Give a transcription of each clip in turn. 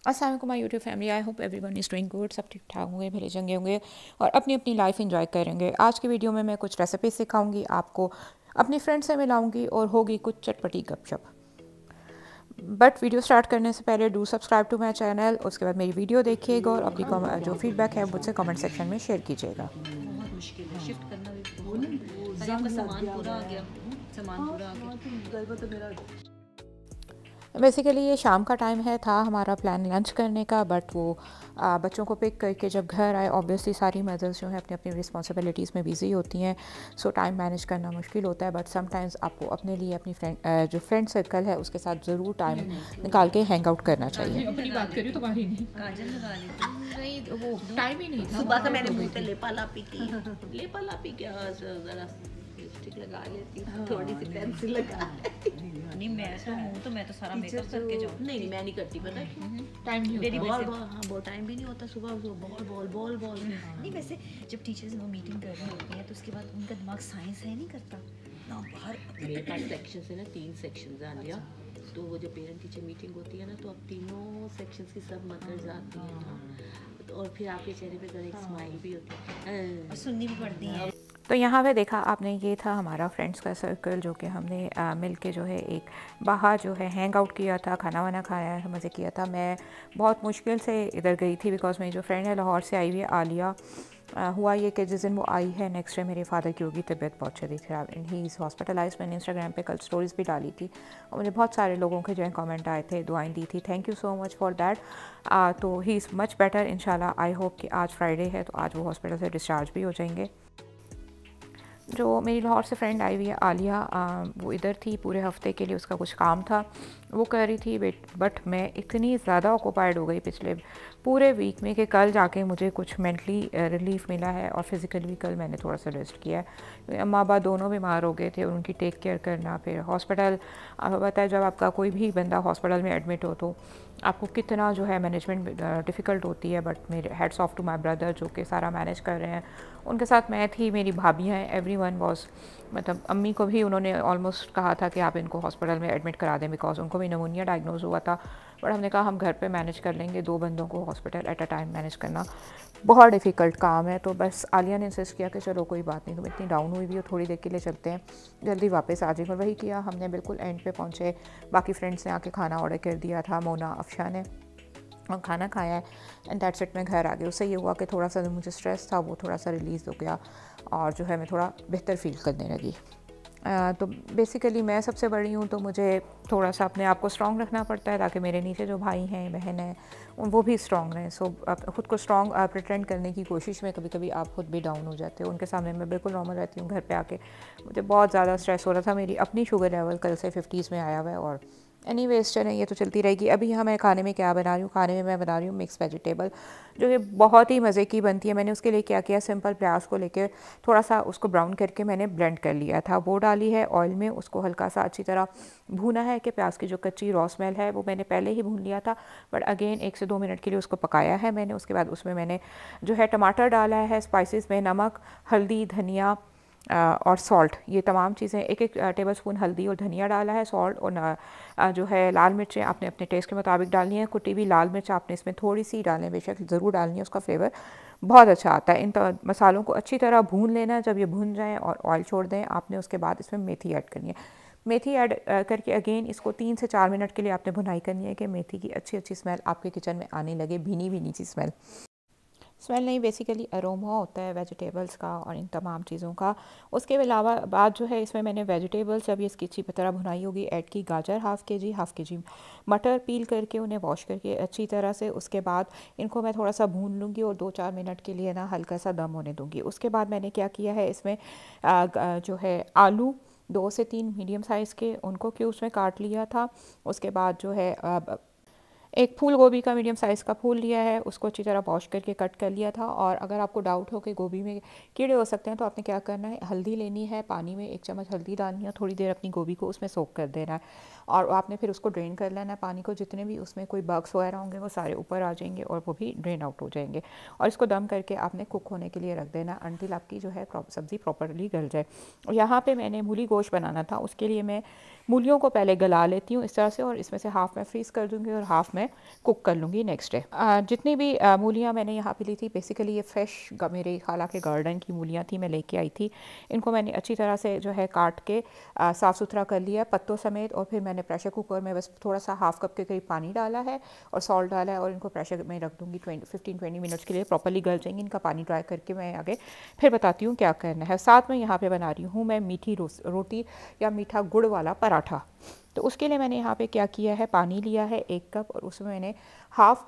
अस्सलाम वालेकुम my YouTube family, I hope everyone is doing good. सब ठीक ठाक होंगे, भले चंगे होंगे और अपनी अपनी लाइफ एंजॉय करेंगे। आज की वीडियो में मैं कुछ रेसिपी सिखाऊंगी, आपको अपनी फ्रेंड से मिलाऊंगी और होगी कुछ चटपटी गपशप। बट वीडियो स्टार्ट करने से पहले do subscribe to my channel. उसके बाद मेरी वीडियो देखिएगा और अपनी जो फीडबैक है मुझसे कमेंट सेक्शन में शेयर कीजिएगा। बहुत मुश्किल है शिफ्ट करना भी बहुत। आपका सामान पूरा आ गया, सामान पूरा आ गया। बेसिकली ये शाम का टाइम है, था हमारा प्लान लंच करने का, बट वो बच्चों को पिक करके जब घर आए, ऑब्वियसली सारी मदर्स जो है अपनी अपनी रिस्पॉन्सिबिलिटीज़ में बिज़ी होती हैं, सो टाइम मैनेज करना मुश्किल होता है। बट समटाइम्स आपको अपने लिए अपनी फ्रेंड जो फ्रेंड सर्कल है उसके साथ ज़रूर टाइम निकाल के हैंग आउट करना चाहिए। अपनी बात करिए, तुम्हारी नहीं। काजल लगा लेती नहीं, वो टाइम ही नहीं था। सुबह का मैंने मुंह पे लेपा लापी की, लेपा लापी क्या, जरा लिपस्टिक लगा लेती हूँ, थोड़ी सी पेंसिल लगा नहीं। मैं तो सारा मेकअप करके जाऊँ। नहीं मैं नहीं करती, पता है टाइम नहीं मेरी होता। बॉल हाँ बहुत टाइम भी नहीं होता सुबह बॉल बॉल बॉल बॉल नहीं। वैसे जब टीचर्स वो मीटिंग कर रही होती हैं तो उसके बाद उनका दिमाग साइंस है नहीं करता ना बाहर। मेरे पास सेक्शन है ना, 3 सेक्शन आ लिया, तो वो जो पेरेंट टीचर मीटिंग होती है ना, तो अब तीनों सेक्शंस की सब मदर्स आती हैं ना, तो और फिर आपके चेहरे पे जरा एक स्माइल भी होती है और सुननी भी पड़ती है। तो यहाँ पे देखा आपने, ये था हमारा फ्रेंड्स का सर्कल जो कि हमने मिल के जो है एक बाहर जो है हैंग आउट किया था, खाना वाना खाया है, मज़े किया था। मैं बहुत मुश्किल से इधर गई थी बिकॉज मेरी जो फ्रेंड है लाहौर से आई हुई है, आलिया। हुआ ये कि जिस दिन वो आई है नेक्स्ट डे मेरे फादर की होगी तबीयत बहुत शदीद ख़राब, एंड ही इज़ हॉस्पिटलाइज। मैंने इंस्टाग्राम पे कल स्टोरीज़ भी डाली थी और मुझे बहुत सारे लोगों के जो है कमेंट आए थे, दुआएं दी थी, thank you so much for that. तो ही इज़ मच बेटर इंशाल्लाह। आई होप कि आज फ्राइडे है तो आज वो हॉस्पिटल से डिस्चार्ज भी हो जाएंगे। जो मेरी लाहौर से फ्रेंड आई हुई है आलिया, वो इधर थी पूरे हफ्ते के लिए, उसका कुछ काम था वो कर रही थी। बट मैं इतनी ज़्यादा ऑक्यूपाइड हो गई पिछले पूरे वीक में कि कल जाके मुझे कुछ मेंटली रिलीफ मिला है और फिज़िकली भी कल मैंने थोड़ा सा रेस्ट किया है। अम्मा अब्बा दोनों बीमार हो गए थे और उनकी टेक केयर करना, फिर हॉस्पिटल, आपको पता है जब आपका कोई भी बंदा हॉस्पिटल में एडमिट हो तो आपको कितना जो है मैनेजमेंट डिफ़िकल्ट होती है। बट मेरे heads off to my brother जो कि सारा मैनेज कर रहे हैं, उनके साथ मैं थी, मेरी भाभियाँ हैं, एवरीवन वाज, मतलब अम्मी को भी उन्होंने ऑलमोस्ट कहा था कि आप इनको हॉस्पिटल में एडमिट करा दें बिकॉज उनको भी निमोनिया डायग्नोज हुआ था। बट हमने कहा हम घर पे मैनेज कर लेंगे, 2 बंदों को hospital at a time manage करना बहुत डिफ़िकल्ट काम है। तो बस आलिया ने इंसिस्ट किया कि चलो कोई बात नहीं, तुम इतनी डाउन हुई भी हो, थोड़ी देर के लिए चलते हैं, जल्दी वापस आ जाएंगे। और वही किया हमने, बिल्कुल एंड पे पहुँचे। बाकी फ्रेंड्स ने आके खाना ऑर्डर कर दिया था, मोना अफशा ने, और खाना खाया है, एंड दैट्स इट। मैं घर आ गई। उससे ये हुआ कि थोड़ा सा जो मुझे स्ट्रेस था वो थोड़ा सा रिलीज़ हो गया और जो है मैं थोड़ा बेहतर फील करने लगी। तो बेसिकली मैं सबसे बड़ी हूँ तो मुझे थोड़ा सा अपने आप को स्ट्रॉन्ग रखना पड़ता है ताकि मेरे नीचे जो भाई हैं बहन हैं वो भी स्ट्रॉन्ग रहें। सो ख़ुद को स्ट्रॉन्ग प्रिटेंड करने की कोशिश में कभी कभी आप खुद भी डाउन हो जाते हो। उनके सामने मैं बिल्कुल नॉर्मल रहती हूँ। घर पे आके मुझे बहुत ज़्यादा स्ट्रेस हो रहा था, मेरी अपनी शुगर लेवल कल से 50s में आया हुआ है। और एनीवेज चलें, ये तो चलती रहेगी। अभी यहाँ मैं खाने में क्या बना रही हूँ, खाने में मैं बना रही हूँ मिक्स वेजिटेबल, जो कि बहुत ही मज़े की बनती है। मैंने उसके लिए क्या किया, सिंपल प्याज को लेकर थोड़ा सा उसको ब्राउन करके मैंने ब्लेंड कर लिया था, वो डाली है ऑयल में, उसको हल्का सा अच्छी तरह भूना है कि प्याज की जो कच्ची रॉ स्मेल है वो मैंने पहले ही भून लिया था, बट अगेन 1 से 2 मिनट के लिए उसको पकाया है मैंने। उसके बाद उसमें मैंने जो है टमाटर डाला है, स्पाइसेस में नमक, हल्दी, धनिया और सॉल्ट, ये तमाम चीज़ें, एक एक टेबल स्पून हल्दी और धनिया डाला है, सॉल्ट, और जो है लाल मिर्चें आपने अपने टेस्ट के मुताबिक डालनी है। कुटी हुई लाल मिर्च आपने इसमें थोड़ी सी डालें, बेशक ज़रूर डालनी है, उसका फ्लेवर बहुत अच्छा आता है। इन मसालों को अच्छी तरह भून लेना है। जब ये भून जाएँ और ऑयल छोड़ दें आपने, उसके बाद इसमें मेथी ऐड करनी है। मेथी ऐड करके अगेन इसको 3 से 4 मिनट के लिए आपने भुनाई करनी है कि मेथी की अच्छी अच्छी स्मेल आपके किचन में आने लगे, भीनी भीनी सी स्मेल। स्मेल नहीं, बेसिकली अरोमा होता है वेजिटेबल्स का और इन तमाम चीज़ों का। उसके अलावा बाद जो है इसमें मैंने वेजिटेबल्स जब ये इसकी अच्छी तरह भुनाई होगी ऐड की, गाजर हाफ़ के जी मटर पील करके उन्हें वॉश करके अच्छी तरह से, उसके बाद इनको मैं थोड़ा सा भून लूँगी और 2-4 मिनट के लिए ना हल्का सा दम होने दूँगी। उसके बाद मैंने क्या किया है, इसमें जो है आलू 2 से 3 मीडियम साइज़ के उनको क्यूब्स में काट लिया था। उसके बाद जो है एक फूल गोभी का मीडियम साइज़ का फूल लिया है, उसको अच्छी तरह वॉश करके कट कर लिया था। और अगर आपको डाउट हो कि गोभी में कीड़े हो सकते हैं तो आपने क्या करना है, हल्दी लेनी है, पानी में 1 चम्मच हल्दी डालनी है, थोड़ी देर अपनी गोभी को उसमें सोक कर देना है और आपने फिर उसको ड्रेन कर लेना है पानी को। जितने भी उसमें कोई बग्स वगैरह होंगे वो सारे ऊपर आ जाएंगे और वो भी ड्रेन आउट हो जाएंगे। और इसको दम करके आपने कुक होने के लिए रख देना अनटिल आपकी जो है सब्ज़ी प्रॉपरली गल जाए। और यहाँ पे मैंने मूली गोश्त बनाना था, उसके लिए मैं मूलियों को पहले गला लेती हूँ इस तरह से, और इसमें से हाफ़ मैं फ्रीज़ कर दूँगी और हाफ़ मैं मैं कुक कर लूँगी नेक्स्ट डे। जितनी भी मूलियाँ मैंने यहाँ पे ली थी, बेसिकली ये फ्रेश मेरे खाला के गार्डन की मूलियाँ थी, मैं लेके आई थी। इनको मैंने अच्छी तरह से जो है काट के साफ़ सुथरा कर लिया पत्तों समेत, और फिर मैंने प्रेशर कुकर में बस थोड़ा सा हाफ़ कप के करीब पानी डाला है और सॉल्ट डाला है, और इनको प्रेशर में रख दूँगी 15-20 मिनट्स के लिए, प्रॉपर्ली गल जाएंगी। इनका पानी ड्राई करके मैं आगे फिर बताती हूँ क्या करना है। साथ में यहाँ पे बना रही हूँ मैं मीठी रोटी या मीठा गुड़ वाला पराठा। तो उसके लिए मैंने यहाँ पे क्या किया है, पानी लिया है 1 कप, और उसमें मैंने हाफ़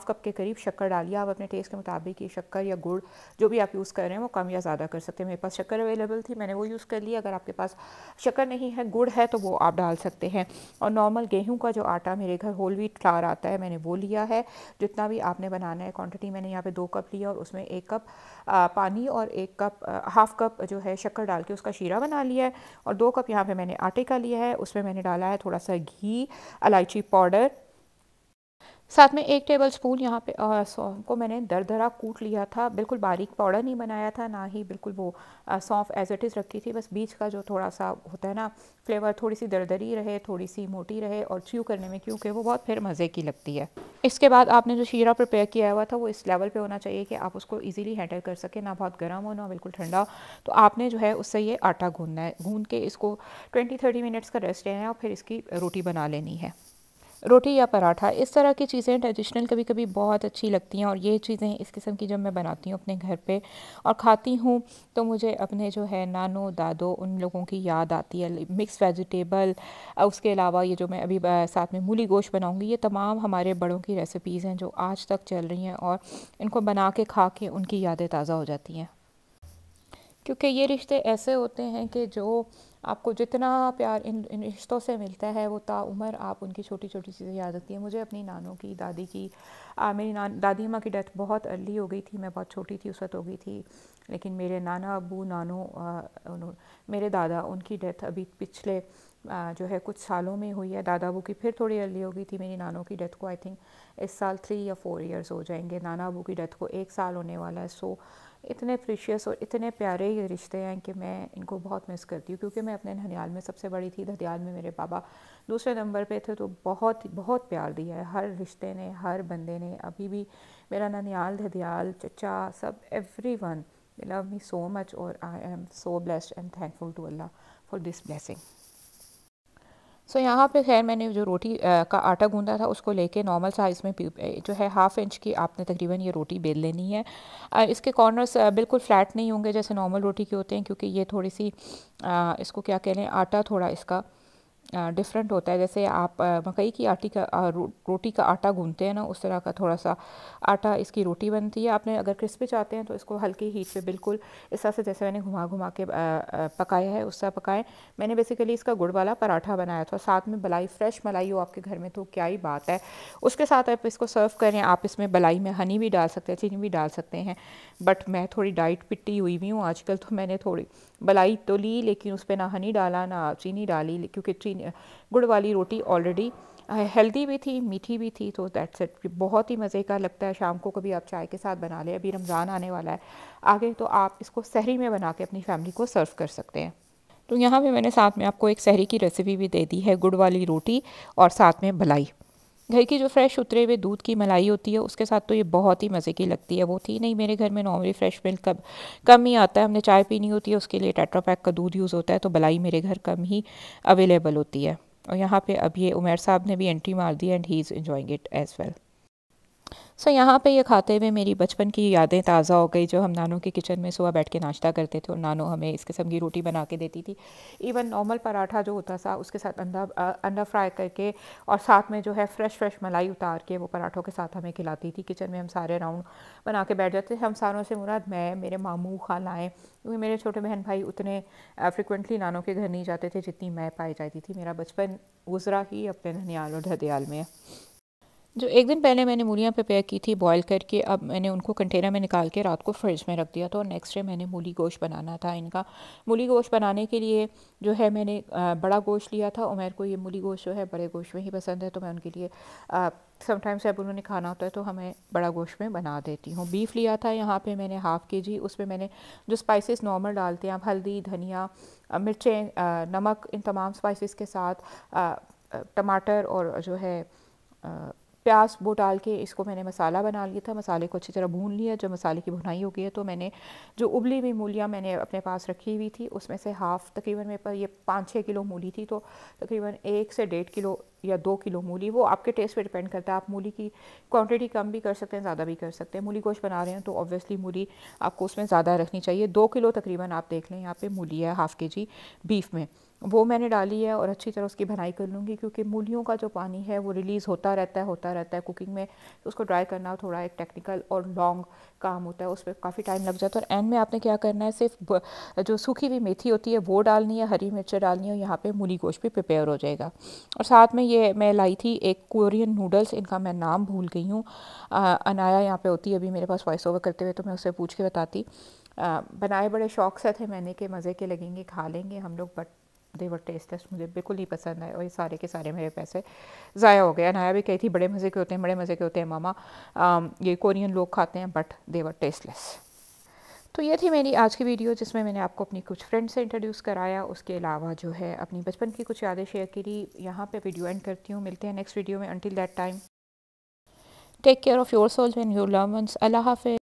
कप के करीब शक्कर डाली। आप अपने टेस्ट के मुताबिक ये शक्कर या गुड़ जो भी आप यूज़ कर रहे हैं वो कम या ज़्यादा कर सकते हैं। मेरे पास शक्कर अवेलेबल थी, मैंने वो यूज़ कर लिया। अगर आपके पास शक्कर नहीं है, गुड़ है, तो वो आप डाल सकते हैं। और नॉर्मल गेहूं का जो आटा मेरे घर होल व्हीट फ्लावर आता है, मैंने वो लिया है। जितना भी आपने बनाना है क्वांटिटी, मैंने यहाँ पे 2 कप लिया, और उसमें 1 कप पानी और 1 कप हाफ़ कप जो है शक्कर डाल के उसका शीरा बना लिया है। और 2 कप यहाँ पे मैंने आटे का लिया है, उसमें मैंने डाला है थोड़ा सा घी, इलायची पाउडर, साथ में 1 टेबल स्पून यहाँ पे सौंफ को मैंने दरदरा कूट लिया था। बिल्कुल बारीक पाउडर नहीं बनाया था, ना ही बिल्कुल वो सौंफ एज इट इज़ रखी थी। बस बीच का जो थोड़ा सा होता है ना फ्लेवर, थोड़ी सी दरदरी रहे, थोड़ी सी मोटी रहे, और च्यू करने में क्योंकि वो बहुत फिर मज़े की लगती है। इसके बाद आपने जो शीरा प्रिपेयर किया हुआ था वो इस लेवल पे होना चाहिए कि आप उसको इजीली हैंडल कर सकें, ना बहुत गर्म हो ना बिल्कुल ठंडा। तो आपने जो है उससे ये आटा गूंदना है, गूंद के इसको 20-30 मिनट्स का रेस्ट लेना है, और फिर इसकी रोटी बना लेनी है। रोटी या पराठा, इस तरह की चीज़ें ट्रेडिशनल कभी कभी बहुत अच्छी लगती हैं, और ये चीज़ें इस किस्म की जब मैं बनाती हूँ अपने घर पे और खाती हूँ, तो मुझे अपने जो है नानो दादो उन लोगों की याद आती है। मिक्स वेजिटेबल, उसके अलावा ये जो मैं अभी साथ में मूली गोश्त बनाऊँगी, ये तमाम हमारे बड़ों की रेसिपीज़ हैं जो आज तक चल रही हैं, और इनको बना के खा के उनकी यादें ताज़ा हो जाती हैं। क्योंकि ये रिश्ते ऐसे होते हैं कि जो आपको जितना प्यार इन इन रिश्तों से मिलता है, वो ताउम्र आप उनकी छोटी छोटी चीज़ें याद रखती हैं। मुझे अपनी नानों की, दादी की, मेरी दादी अम्मा की डेथ बहुत अर्ली हो गई थी, मैं बहुत छोटी थी उस वक्त हो गई थी। लेकिन मेरे नाना अबू, नानो, मेरे दादा, उनकी डेथ अभी पिछले जो है कुछ सालों में हुई है। दादा अबू की फिर थोड़ी अर्ली हो गई थी। मेरी नानों की डेथ को आई थिंक इस साल 3 या 4 ईयर्स हो जाएंगे। नाना अबू की डेथ को 1 साल होने वाला है। सो इतने प्रीशियस और इतने प्यारे ये रिश्ते हैं कि मैं इनको बहुत मिस करती हूँ, क्योंकि मैं अपने ननियाल में सबसे बड़ी थी। ननियाल में मेरे पापा दूसरे नंबर पे थे, तो बहुत बहुत प्यार दिया है हर रिश्ते ने, हर बंदे ने। अभी भी मेरा ननियाल, धदियाल, चचा, सब everyone love me so much, और I am so blessed and thankful to Allah for this blessing. So यहाँ पे खैर मैंने जो रोटी का आटा गूंदा था उसको लेके नॉर्मल साइज़ में जो है 1/2 इंच की आपने तकरीबन ये रोटी बेल लेनी है। इसके कॉर्नर्स बिल्कुल फ्लैट नहीं होंगे जैसे नॉर्मल रोटी के होते हैं, क्योंकि ये थोड़ी सी इसको क्या कह लें, आटा थोड़ा इसका डिफरेंट होता है। जैसे आप मकई की आटी का रोटी का आटा गूंदते हैं ना, उस तरह का थोड़ा सा आटा इसकी रोटी बनती है। आपने अगर क्रिस्पी चाहते हैं तो इसको हल्की हीट पे बिल्कुल इस तरह से जैसे मैंने घुमा घुमा के पकाया है उस तरह पकाएं। मैंने बेसिकली इसका गुड़ वाला पराठा बनाया था, साथ में मलाई, फ्रेश मलाई हो आपके घर में तो क्या ही बात है। उसके साथ आप इसको सर्व करें। आप इसमें मलाई में हनी भी डाल सकते हैं, चीनी भी डाल सकते हैं, बट मैं थोड़ी डाइट पिट्टी हुई हुई हूँ आजकल, तो मैंने थोड़ी मलाई तो ली लेकिन उस पर ना हनी डाला ना चीनी डाली, क्योंकि चीनी गुड़ वाली रोटी ऑलरेडी हेल्दी भी थी, मीठी भी थी। तो दैट्स इट, बहुत ही मज़े का लगता है। शाम को कभी आप चाय के साथ बना लें, अभी रमज़ान आने वाला है आगे, तो आप इसको सहरी में बना के अपनी फैमिली को सर्व कर सकते हैं। तो यहाँ पे मैंने साथ में आपको एक सहरी की रेसिपी भी दे दी है, गुड़ वाली रोटी और साथ में मलाई। घर की जो फ्रेश उतरे हुए दूध की मलाई होती है उसके साथ तो ये बहुत ही मज़े की लगती है। वो थी नहीं मेरे घर में, नॉर्मली फ्रेश मिल्क कम ही आता है। हमने चाय पीनी होती है उसके लिए टेट्रा पैक का दूध यूज़ होता है, तो मलाई मेरे घर कम ही अवेलेबल होती है। और यहाँ पे अब ये उमर साहब ने भी एंट्री मार दी and he is enjoying it as well. So यहाँ पे ये खाते हुए मेरी बचपन की यादें ताज़ा हो गई, जो हम नानों के किचन में सुबह बैठ के नाश्ता करते थे और नानों हमें इस किस्म की रोटी बना के देती थी। इवन नॉर्मल पराठा जो होता था उसके साथ अंडा फ्राई करके और साथ में जो है फ्रेश मलाई उतार के वो पराठों के साथ हमें खिलाती थी। किचन में हम सारे राउंड बना के बैठ जाते थे। हम सारों से मुराद मैं, मेरे मामू, खालाएँ, क्योंकि मेरे छोटे बहन भाई उतने फ्रिक्वेंटली नानों के घर नहीं जाते थे जितनी मैं पाई जाती थी। मेरा बचपन गुजरा ही अपने ननियाल और धदियाल में। जो एक दिन पहले मैंने मूलियाँ प्रिपेयर की थी बॉयल करके, अब मैंने उनको कंटेनर में निकाल के रात को फ्रिज में रख दिया था, और नेक्स्ट डे मैंने मूली गोश्त बनाना था इनका। मूली गोश्त बनाने के लिए जो है मैंने बड़ा गोश्त लिया था। उमर को ये मूली गोश्त जो है बड़े गोश्त में ही पसंद है, तो मैं उनके लिए समटाइम्स जब उन्होंने खाना होता है तो हमें बड़ा गोश्त में बना देती हूँ। बीफ लिया था यहाँ पे मैंने ½ kg, उसमें मैंने जो स्पाइसेस नॉर्मल डालते हैं आप, हल्दी, धनिया, मिर्चें, नमक, इन तमाम स्पाइसेस के साथ टमाटर और जो है प्याज वो डाल के इसको मैंने मसाला बना लिया था। मसाले को अच्छी तरह भून लिया। जब मसाले की भुनाई हो गई है तो मैंने जो उबली हुई मूलियाँ मैंने अपने पास रखी हुई थी उसमें से हाफ़, तकरीबन मेरे पास ये 5-6 किलो मूली थी, तो तकरीबन 1 से 1.5 किलो या 2 किलो मूली, वो आपके टेस्ट पे डिपेंड करता है। आप मूली की क्वांटिटी कम भी कर सकते हैं, ज़्यादा भी कर सकते हैं। मूली गोश्त बना रहे हैं तो ऑब्वियसली मूली आपको उसमें ज़्यादा रखनी चाहिए। 2 किलो तकरीबन आप देख लें यहाँ पे मूली है, हाफ़ kg बीफ में, वो मैंने डाली है और अच्छी तरह उसकी भुनाई कर लूँगी, क्योंकि मूलियों का जो पानी है वो रिलीज़ होता रहता है कुकिंग में। तो उसको ड्राई करना थोड़ा एक टेक्निकल और लॉन्ग काम होता है, उस पर काफ़ी टाइम लग जाता है। और एंड में आपने क्या करना है, सिर्फ जो सूखी हुई मेथी होती है वो डालनी है, हरी मिर्चें डालनी है, और यहाँ पे मूली गोश्त भी प्रिपेयर हो जाएगा। और साथ में ये मैं लाई थी एक कोरियन नूडल्स, इनका मैं नाम भूल गई हूँ। अनाया यहाँ पे होती है अभी मेरे पास वॉइस ओवर करते हुए, तो मैं उससे पूछ के बताती। बनाए बड़े शौक से थे मैंने कि मज़े के लगेंगे, खा लेंगे हम लोग, बट देवर टेस्टलेस, मुझे बिल्कुल नहीं पसंद आए और ये सारे के सारे मेरे पैसे ज़ाया हो गए। अनाया भी कही थी बड़े मज़े के होते हैं, बड़े मज़े के होते हैं मामा, ये कोरियन लोग खाते हैं, बट देवर टेस्टलेस। तो ये थी मेरी आज की वीडियो, जिसमें मैंने आपको अपनी कुछ फ्रेंड्स से इंट्रोड्यूस कराया, उसके अलावा जो है अपनी बचपन की कुछ यादें शेयर करी। यहाँ पे वीडियो एंड करती हूँ, मिलते हैं नेक्स्ट वीडियो में। Until that time take care of yourself and your loved ones. Allah हाफ़िज़।